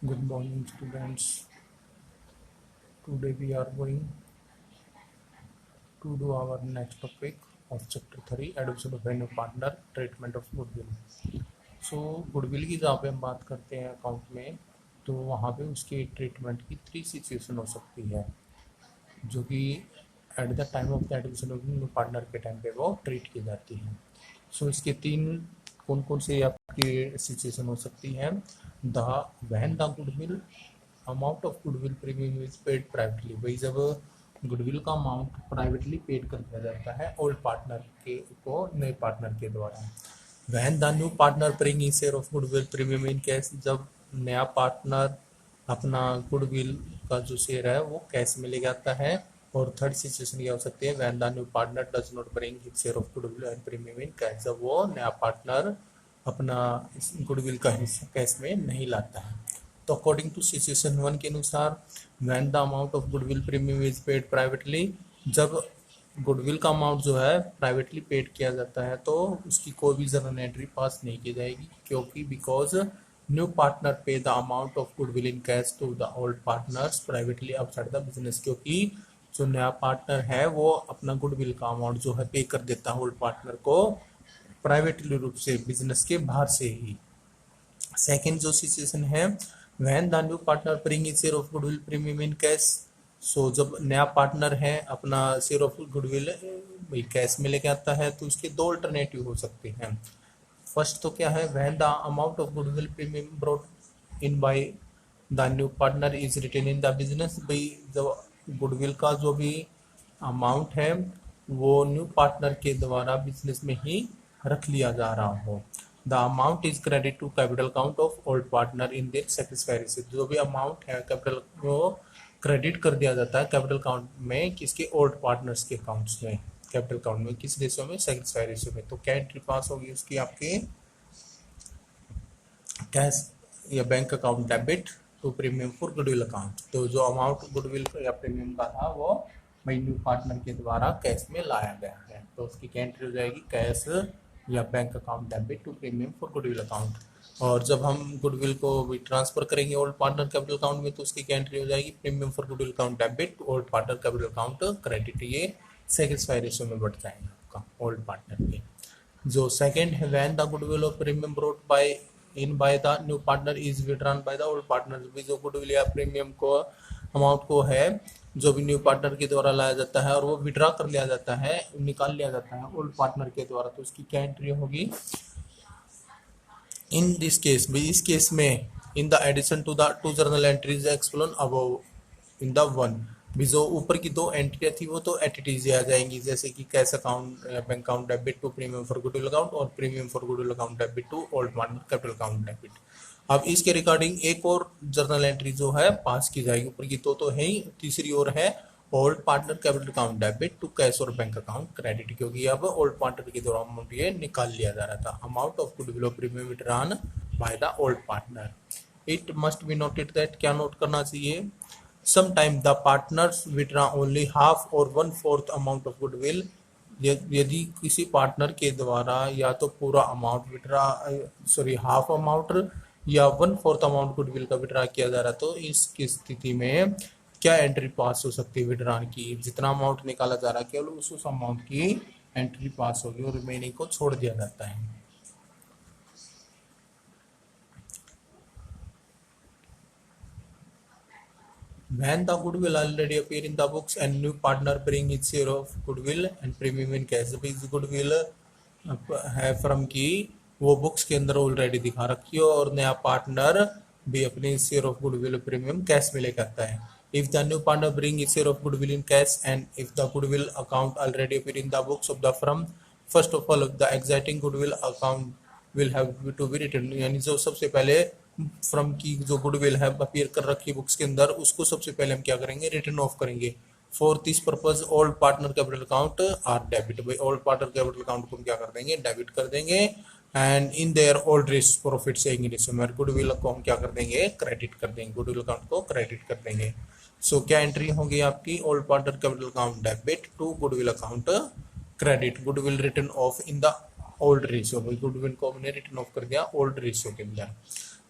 Good morning, students. Today we are going to do our next topic of chapter 3, Adoption of a new partner, treatment of goodwill. So goodwill की जहाँ पे हम बात करते हैं account में, तो वहाँ पे उसके ट्रीटमेंट की 3 सिचुएशन हो सकती है जो कि at the time of the admission of new partner के टाइम पे वो ट्रीट की जाती है। सो इसके 3 कौन कौन से आपकी सिचुएशन हो सकती है। The when the goodwill amount of goodwill premium is paid privately, वही जब गुडविल का अमाउंट प्राइवेटली पेड कर दिया जाता है ओल्ड पार्टनर के को नए पार्टनर के द्वारा। Van the new partner praying in share of goodwill premium in cash, जब नया पार्टनर अपना गुडविल का जो शेयर है वो कैश में ले जाता है। और थर्ड सिचुएशन क्या हो सकती है, when the new partner does not bring his share of goodwill and premium in cash, जब वो नया पार्टनर अपना गुडविल का हिस्सा कैश में नहीं लाता है। तो अकॉर्डिंग टू सिचुएशन 1 के अनुसार, van the amount of goodwill premium is paid privately, जब गुडविल का अमाउंट जो है प्राइवेटली पेड किया जाता है तो उसकी कोई भी जर्नल एंट्री पास नहीं की जाएगी, क्योंकि because new partner pay the amount of goodwill in cash to the old partners privately outside the business, क्योंकि जो नया पार्टनर है वो अपना गुडविल का अमाउंट जो है पे कर देता है ओल्ड पार्टनर को प्राइवेटली रूप से, बिजनेस के बाहर से ही। सेकेंड जो सिचुएशन है, when the new partner bring share of goodwill premium in cash, so जब नया पार्टनर है अपना शेयर ऑफ गुडविल कैश में लेके आता है तो उसके 2 अल्टरनेटिव हो सकते हैं। फर्स्ट तो क्या है, when the amount of goodwill premium brought in by the new partner is retained in the business, भाई जब गुडविल का जो भी अमाउंट है वो न्यू पार्टनर के द्वारा बिजनेस में ही रख लिया जा रहा हो। The amount is credit to capital account of old partner in their satisfactory से, जो भी अमाउंट है कैपिटल वो क्रेडिट कर दिया जाता है कैपिटल अकाउंट में, किसके ओल्ड पार्टनर्स के अकाउंट्स में, कैपिटल अकाउंट में, किस रेशियो में, सेटिस्फाई रेशियो में। तो क्या एंट्री पास होगी उसकी, आपके कैश या bank account debit to premium for goodwill account, तो जो अमाउंट गुडविल या प्रीमियम का था वो भाई न्यू पार्टनर के द्वारा कैश में लाया गया है, तो उसकी क्या एंट्री हो जाएगी, कैश या bank account debit to premium for goodwill account. और जब हम गुडविल को भी ट्रांसफर करेंगे ओल्ड पार्टनर कैपिटल अकाउंट में तो उसकी क्या एंट्री हो जाएगी, premium for goodwill account debit old partner capital account credit, ये सेटिस्फाई रेशियो में बढ़ जाएगा आपका ओल्ड पार्टनर के। जो सेकंड है, when the goodwill of premium brought by in by the new partner is withdrawn by the old partner, भी जो गुडविल या प्रीमियम को अमाउंट को है जो भी न्यू पार्टनर के द्वारा लाया जाता है और वो विड्रॉ कर लिया जाता है, निकाल लिया जाता है ओल्ड पार्टनर के द्वारा, तो उसकी क्या एंट्री होगी, इन दिस केस भी, इस केस में in the addition to the 2 journal entries explain above in the 1, भी जो ऊपर की 2 एंट्रियां थी वो तो एंटिटीज आ जाएंगी, जैसे कि कैश अकाउंट या bank account debit to premium for goodwill account और premium for goodwill account debit to old partner capital account debit. अब इसके रिगार्डिंग एक और जर्नल एंट्री जो है पास की जाएगी, ऊपर की 2 तो है ही, तीसरी ओर है old partner capital account debit to cash और बैंक अकाउंट क्रेडिट, क्योंकि अब ओल्ड पार्टनर के द्वारा अमाउंट ये निकाल लिया जा रहा था, amount of goodwill of premium withdrawn by the old partner. It must be noted that, क्या नोट करना चाहिए, sometime the partners withdraw only half और 1/4 अमाउंट ऑफ गुडविल, यदि किसी पार्टनर के द्वारा या तो पूरा अमाउंट विड्रॉ हाफ अमाउंट या 1/4 अमाउंट गुडविल का विड्रॉ किया जा रहा, तो इसकी स्थिति में क्या एंट्री पास हो सकती है विड्रॉन की, जितना अमाउंट निकाला जा रहा है केवल उस अमाउंट की एंट्री पास होगी और रिमेनिंग को छोड़ दिया जाता है। When the goodwill already appear in the books and new partner bring its share of goodwill and premium in cash, इस goodwill है फर्म की वो बुक्स के अंदर ऑलरेडी दिखा रखी है और नया पार्टनर भी अपने share of goodwill premium cash में लेकर आता है। If the new partner bring its share of goodwill in cash and if the goodwill account already appear in the books of the firm, first of all the exacting goodwill account will have to be written, यानी जो सबसे पहले firm की जो goodwill है appear कर रखी books के अंदर उसको सबसे पहले हम क्या करेंगे, रिटर्न ऑफ करेंगे। For this purpose old partner capital account are debit, भाई ओल्ड पार्टनर कैपिटल अकाउंट को हम क्या कर देंगे, डेबिट कर देंगे। And in their old risk profit से इंग्लिश में गुडविल को हम क्या कर देंगे, क्रेडिट कर देंगे, गुडविल अकाउंट को क्रेडिट कर देंगे। सो क्या एंट्री होगी आपकी, old partner capital account debit to goodwill account credit, goodwill written off in the old ratio, भाई गुडविल को हमने रिटर्न ऑफ कर दिया ओल्ड रेशियो के अंदर।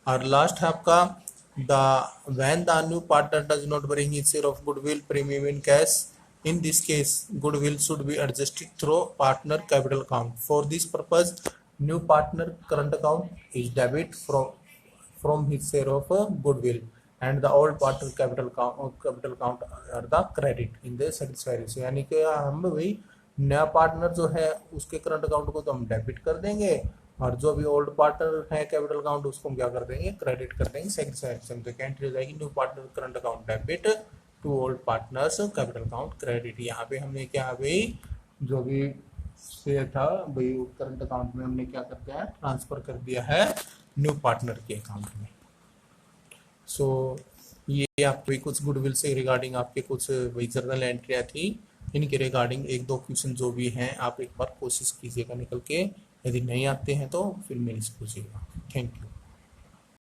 और लास्ट है आपका when the new partner does not bring his share of goodwill premium in cash, in this case goodwill should be adjusted through partner capital account. For this purpose, new partner current account is debit from his share of goodwill, and the old partner capital account are the credit in the satisfied ratio. यानी कि हम वही नया partner जो है उसके current account को तो हम डेबिट कर देंगे, और जो भी ओल्ड पार्टनर है कैपिटल अकाउंट उसको हम क्या कर देंगे, क्रेडिट कर देंगे सेटिस्फैक्शन। तो क्या एंट्री हो जाएगी, new partner current account debit to old partners capital account credit. यहाँ पे हमने क्या भाई जो भी शेयर था भाई करंट अकाउंट में हमने क्या कर दिया है, ट्रांसफर कर दिया है न्यू पार्टनर के अकाउंट में। सो ये आपके कुछ गुडविल से रिगार्डिंग आपके कुछ वही जर्नल एंट्रियाँ थी, इनके रिगार्डिंग एक दो क्वेश्चन जो भी हैं आप एक बार कोशिश कीजिएगा निकल के, यदि नहीं आते हैं तो फिर मेरे से पूछिएगा। Thank you.